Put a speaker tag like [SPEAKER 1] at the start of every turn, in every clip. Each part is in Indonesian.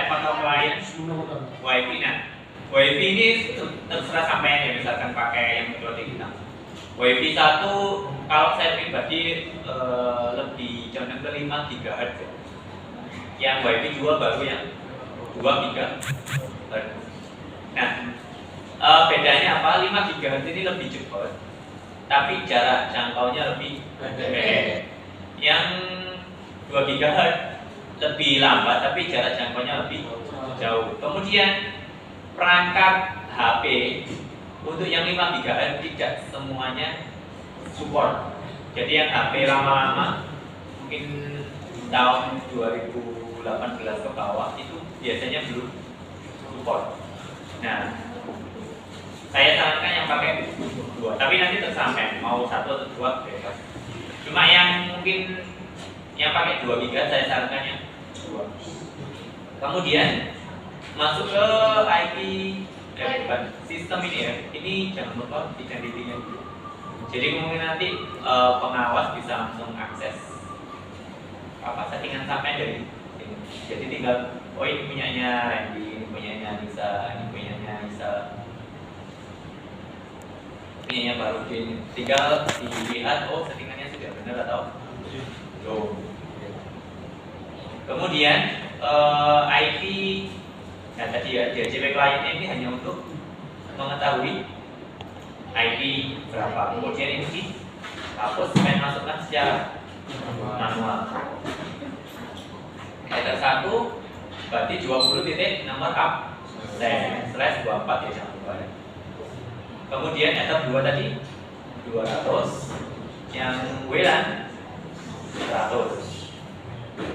[SPEAKER 1] web atau klien WiFi. Nah, WiFi ini terserah sampean ya, misalkan pakai yang metode kita. WiFi 1 kalau saya pribadi lebih condong ke 5 GHz ya. Yang WiFi 2 baru yang 2 GHz. Nah, bedanya apa? 5 GHz ini lebih cepat, tapi jarak jangkaunya lebih pendek. Yang 2 GHz lebih lambat, tapi jarak jangkaunya lebih jauh. Kemudian perangkat HP untuk yang 5 GHz tidak semuanya support. Jadi yang HP lama-lama mungkin tahun 2018 ke bawah itu biasanya belum support. Nah, saya sarankan yang pakai 2, tapi nanti tersampai mau 1 atau 2 bebas. Cuma yang mungkin yang pakai 2 GB saya sarankan yang 2. Kemudian masuk ke IP sistem ini ya. Ini jangan lupa identitinya dulu. Jadi mungkin nanti pengawas bisa langsung akses apa settingan sampai dari ini. Jadi tinggal ini punyanya Randy, ini punyanya Nisa, ini punyanya Nisa, punyanya baru ini. Tinggal dilihat settingannya sudah benar atau belum. Kemudian IP, nah tadi ya DHCP client ini hanya untuk mengetahui IP berapa. Kemudian ini dihapus, main masukkan secara manual. Header 1 berarti 20 titik nomor absen /24 ya, jangan lupa ya. Kemudian header 2 tadi 200, yang WLAN 100.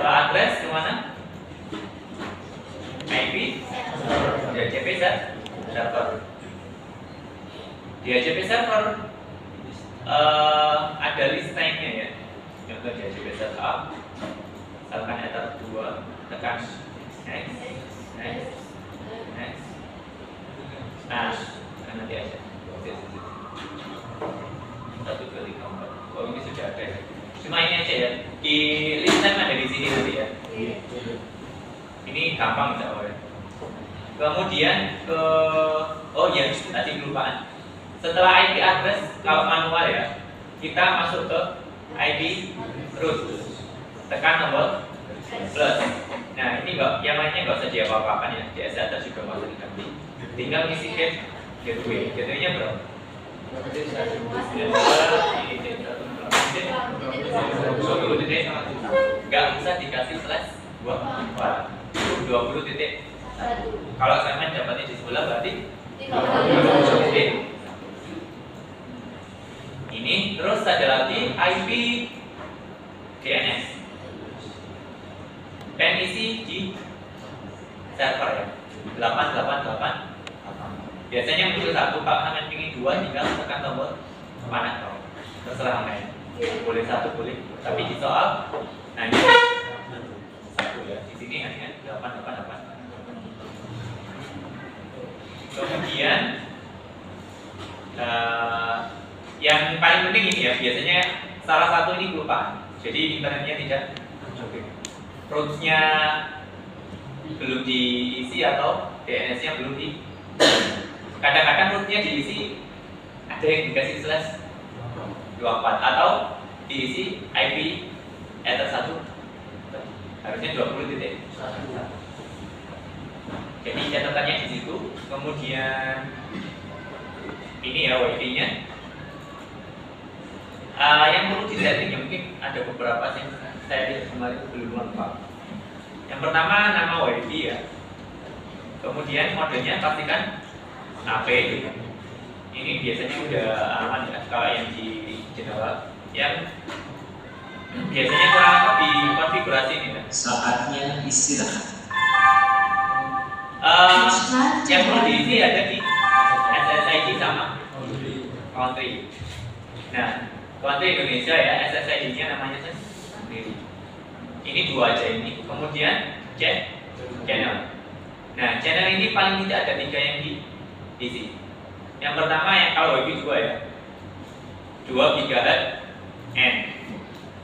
[SPEAKER 1] Address kemana? IP DHCP server. DHCP server ada listnya ya. Contoh DHCP setup, misalkan header 2, tekan next. Nah, nanti aja. Satu kali nomor. Oh, ini sudah ada ya. Cuma ini aja ya. Di listnya ada di sini nanti ya. Ini gampang bisa ya. Kemudian ke tadi kelupaan. Setelah IP address kalau manual ya, kita masuk ke IP root. Tekan tombol plus. Nah, ini yang lainnya nggak usah diapa-apakan ya. Di SSH juga nggak usah diganti. Tinggal ngisi gateway. Gateway-nya berapa? Nggak usah dikasih /24. 20 titik. Kalau saya dapatnya di sebelah berarti 20 titik. Ini terus ada lagi IP DNS. Isi di server ya. 888. Biasanya muncul 1, kalau kalian ingin 2 tinggal tekan tombol panah. Terserah kalian. Boleh 1 boleh, tapi di soal nah ini 1 ya. Di sini hanya 888. Kemudian yang paling penting ini ya, biasanya salah satu ini kelupaan. Jadi internetnya tidak root-nya belum diisi atau DNS-nya belum di. Kadang-kadang root-nya diisi ada yang dikasih /24 atau diisi IP header 1 harusnya 20 titik. Jadi catatannya di situ. Kemudian ini ya WiFi-nya. Yang perlu disetting ya, mungkin ada beberapa yang saya lihat kemarin belum lengkap. Yang pertama nama WiFi ya. Kemudian modenya pastikan AP gitu. Ini biasanya udah aman ya kalau yang di general. Yang biasanya kurang lengkap di konfigurasi ini kan.
[SPEAKER 2] Saatnya istirahat.
[SPEAKER 1] Yang perlu diisi ada di SSID sama country. Nah, country Indonesia ya, SSID-nya namanya sendiri. Ini 2 aja ini. Kemudian channel. Nah, channel ini paling tidak ada 3 yang diisi. Yang pertama yang kalau WiFi 2 ya, 2 GHz N.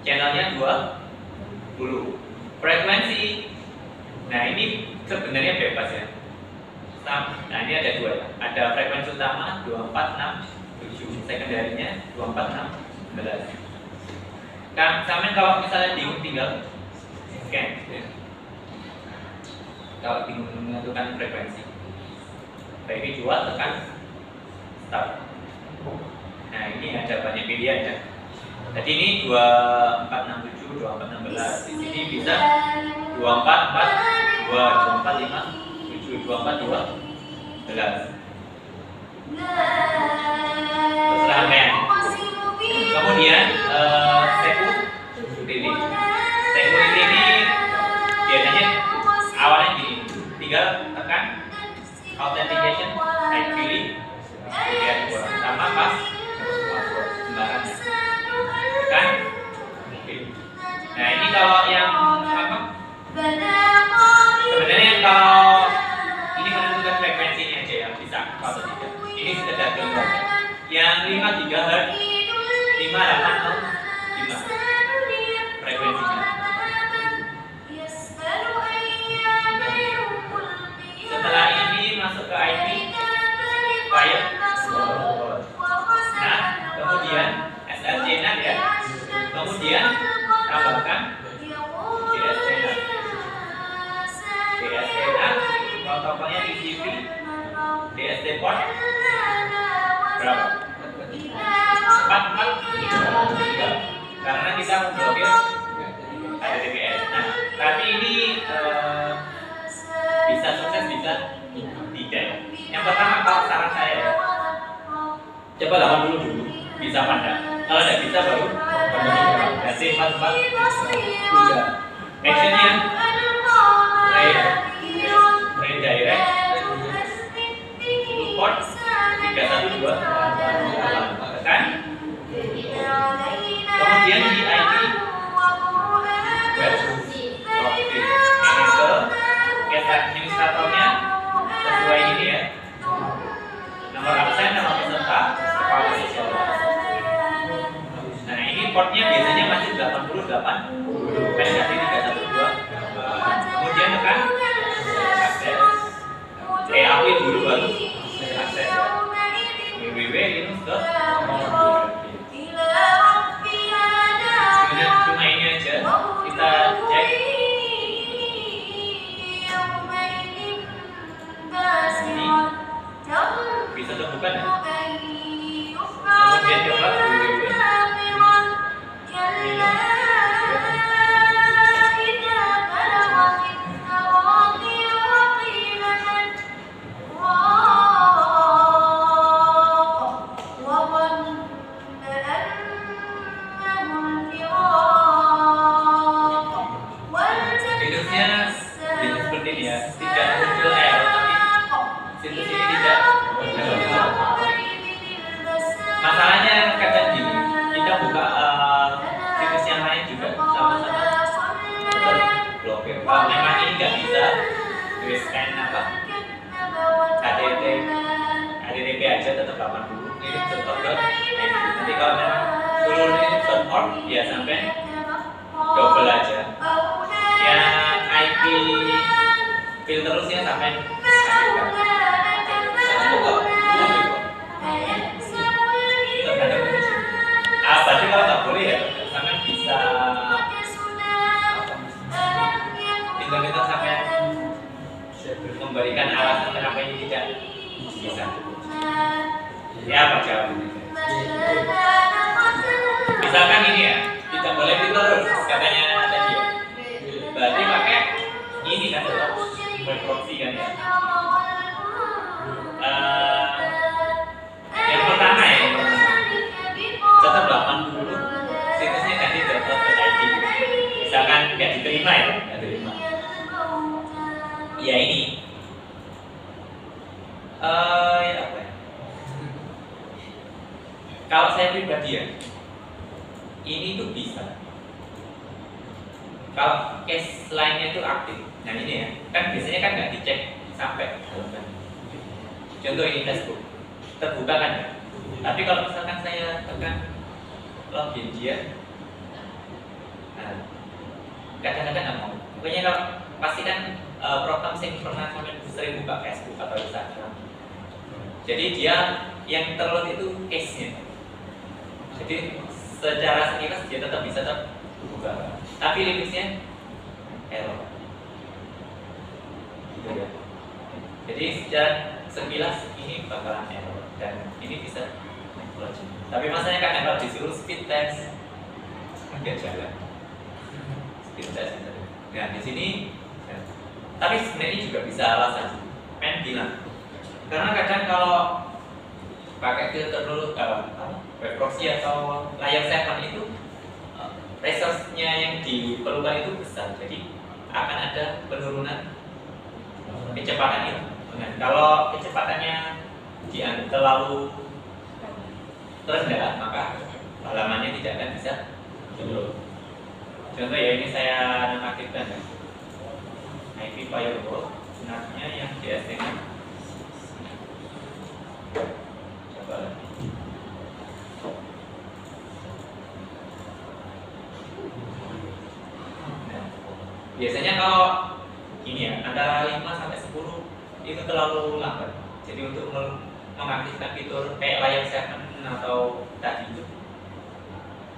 [SPEAKER 1] Channelnya 20. Frekuensi. Nah, ini sebenarnya bebas ya. Nah ini ada dua ya. Ada frekuensi utama 2467, sekunderinya 2416. Kan sama kalau misalnya bingung tinggal scan ya. Kalau bingung menentukan frekuensi, baik jual tekan start. Nah ini ada banyak pilihan ya. Jadi ini 2467, 2416. Di sini bisa 2442, 2457, 2412. Terserah kalian. Kemudian security ini biasanya awalnya gini, tinggal tekan authentication, pilih bagian dua sama pas sembarangan tekan. Nah ini kalau yang apa? Sebenarnya kalau ini menentukan frekuensinya aja yang bisa atau tidak. Ini sekedar contoh. Yang 5 GHz 5805 frekuensinya. Setelah ini masuk ke IP file. Nah, kemudian SRC NAT ya. Kemudian tambahkan DSC NAT. DSC NAT protokolnya TCP. DSC port berapa? 4433. Karena kita memblokir HTTPS. Nah, tapi ini bisa sukses bisa tidak. Yang pertama kalau saran saya ya, coba 80 dulu, bisa apa enggak? Kalau tidak bisa baru ganti 4433. Actionnya redirect port 312 tekan. Kemudian di IP web proxy enable get administratornya sesuai ini ya, nomor absen, nama peserta, kepala sekolah. Nah ini portnya biasanya masih 88 kan nanti 312. Kemudian tekan akses API dulu baru akses www.linux.org. Cuma ini aja kita cek. Ini bisa terbuka ya. Kemudian coba www. Masalahnya kadang gini, kita buka situs yang lain juga sama-sama terblokir. Kalau memang ini nggak bisa, scan apa? HTTP aja tetap 80. Ini contoh ke nanti kalau memang seluruh ini .org ya sampai double aja. Yang IP filterusnya sampai berarti kalau tak boleh ya sampai bisa pintar-pintar sampai memberikan alasan kenapa ini tidak bisa. Ya apa jawabannya? Misalkan ini ya, tidak boleh terus katanya tadi ya. Berarti pakai ini kan tetap berproxy kan ya. Yang pertama ya, tetap 80 situsnya ganti .id. Misalkan nggak diterima ya, nggak terima. Ya ini, ya apa ya? Kalau saya pribadi ya, ini tuh bisa. Kalau case lainnya itu aktif. Nah ini ya, kan biasanya kan nggak dicek sampai kan. Contoh ini Facebook, terbuka kan ya. Tapi kalau misalkan saya tekan login dia, nah, kadang-kadang nggak mau. Pokoknya kalau pasti kan program yang pernah sampai sering buka Facebook atau Instagram. Jadi dia yang terload itu case-nya. Jadi secara sekilas dia tetap bisa terbuka, tapi limitnya error. Gitu ya. Jadi secara sekilas ini bakalan error dan ini bisa logik. Tapi masalahnya kadang kalau disuruh speed test nggak jalan. Speed test. Nah di sini, ya. Tapi sebenarnya juga bisa alasan. Pengen bilang, karena kadang kalau pakai filter dulu web proxy atau layar seven itu resource-nya yang diperlukan itu besar, jadi akan ada penurunan kecepatan itu. Nah, kalau kecepatannya terlalu rendah, maka halamannya tidak akan bisa download. Contoh ya, ini saya nonaktifkan ya. IP firewall, sebenarnya yang DSN-nya coba lagi. Nah, biasanya kalau ini ya, antara 5 sampai 10 itu terlalu lambat. Jadi untuk mengaktifkan fitur kayak layar 7 atau tadi itu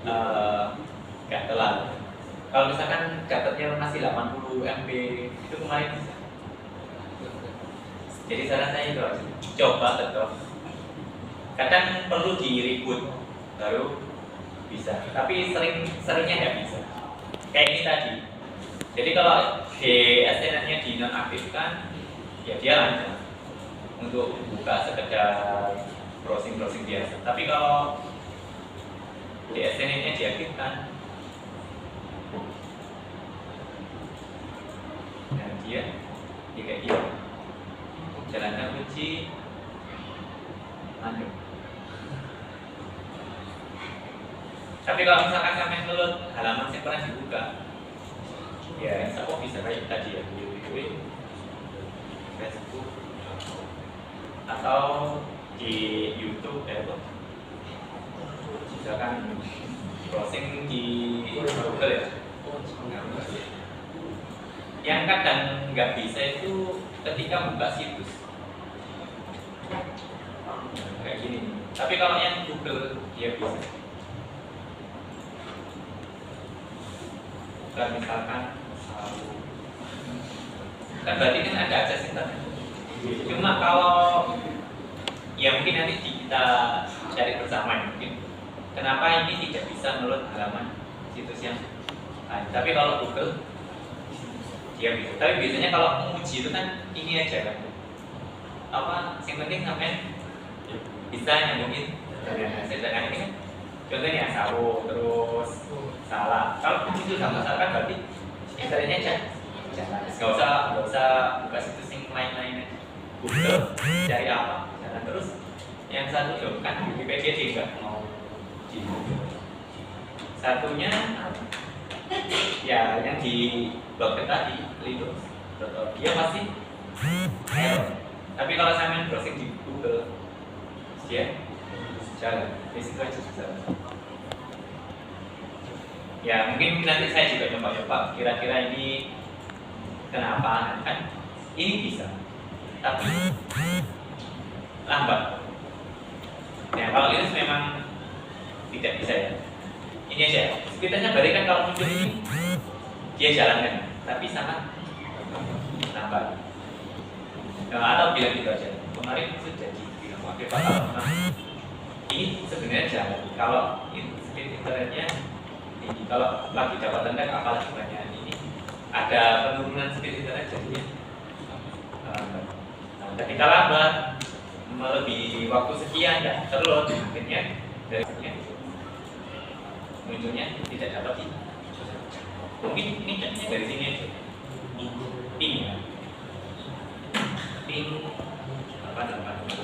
[SPEAKER 1] nggak terlalu. Kalau misalkan dapatnya masih 80 MB itu kemarin bisa. Jadi saran saya itu aja, coba tetap. Kadang perlu di reboot baru bisa, tapi seringnya nggak bisa. Kayak ini tadi. Jadi kalau DSN-nya dinonaktifkan, ya dia lancar untuk buka sekedar browsing biasa. Tapi kalau DSN-nya diaktifkan, nah dia kayak gitu. Jalankan kunci lanjut. Tapi kalau misalkan sampai ngeload halaman yang pernah dibuka, ya insya Allah bisa kayak tadi ya, di Facebook atau di YouTube misalkan browsing di Google ya. Yang kadang nggak bisa itu ketika buka situs kayak gini. Tapi kalau yang Google dia bisa. Dan misalkan kan berarti kan ada akses internet. Cuma kalau ya mungkin nanti kita cari bersama ya, mungkin kenapa ini tidak bisa menurut halaman situs yang lain. Tapi kalau Google dia bisa. Tapi biasanya kalau menguji itu kan ini aja kan. Yang penting sampai bisa nyambungin sedangkan ini kan contohnya sawo terus salah. Kalau itu sama salah kan berarti internetnya jalan. Nggak usah buka situs yang lain-lain. Google cari apa jalan terus. Yang satu kan Wikipedia dia nggak mau di satunya ya yang di blog tadi Linux dia pasti error. Tapi kalau saya main browsing di Google dia jalan, itu aja bisa. Ya mungkin nanti saya juga coba kira-kira ini kenapa kan ini bisa tapi lambat. Nah kalau ini memang tidak bisa ya. Ini aja sekitarnya balikan kalau muncul ini dia jalankan tapi sangat lambat. Nah, atau bilang gitu aja kemarin sudah dibilang pakai pasal ini sebenarnya jalan kalau speed internetnya tinggi. Kalau lagi dapat tanda apalagi banyak ini ada penurunan speed internet jadinya ketika lambat melebihi waktu sekian ya terlalu akhirnya dari munculnya tidak dapat ini. Mungkin ini contohnya dari sini aja ini ya ping apa namanya